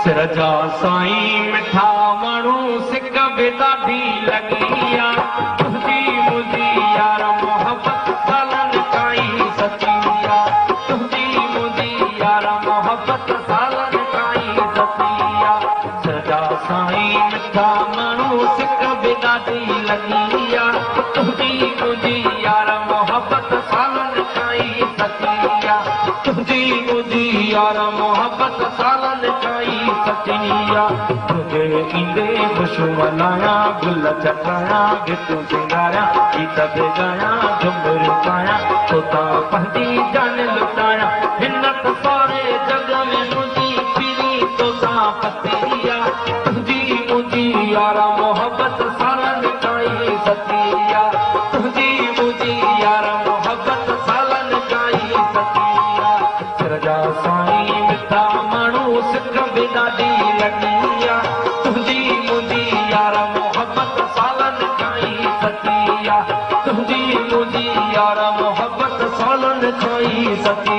सिरजा साईं मिठा माण्हू सिक बि ॾाढी लॻी आ तुंहिंजी मुंहिंजी यार मोहबत सालनि ताईं सची आ तुंहिंजी मुंहिंजी यार मोहबत सालनि ताईं सची आ सिरजा साईं मिठा माण्हू सिक बि ॾाढी लॻी आ तुंहिंजी मुंहिंजी यार मोहबत सालनि ताईं सची आ तुंहिंजी मुंहिंजी यार मोहबत सालनि ताईं सचिया तुझे ईंदे खुशू मनाया गुल चटाया गीतूं सिंगारिया गीत बि ॻाया झुमिर पाया तोता पंहिंजी जान लुटाया हिन त सारे जग में मुंहिंजी पीरी तोता पतिया तुंहिंजी मुंहिंजी यारा मोहबत सालनि ताईं सचिया तुंहिंजी मुंहिंजी यारा मोहबत सालनि ताईं सचिया सिरजा साईं मिठा माण्हू सिक बि ॾाढी लॻी आ तुंहिंजी मुंहिंजी यार मोहबत सालनि ताईं सची आ तुंहिंजी मुंहिंजी यार मोहबत सालनि ताईं सची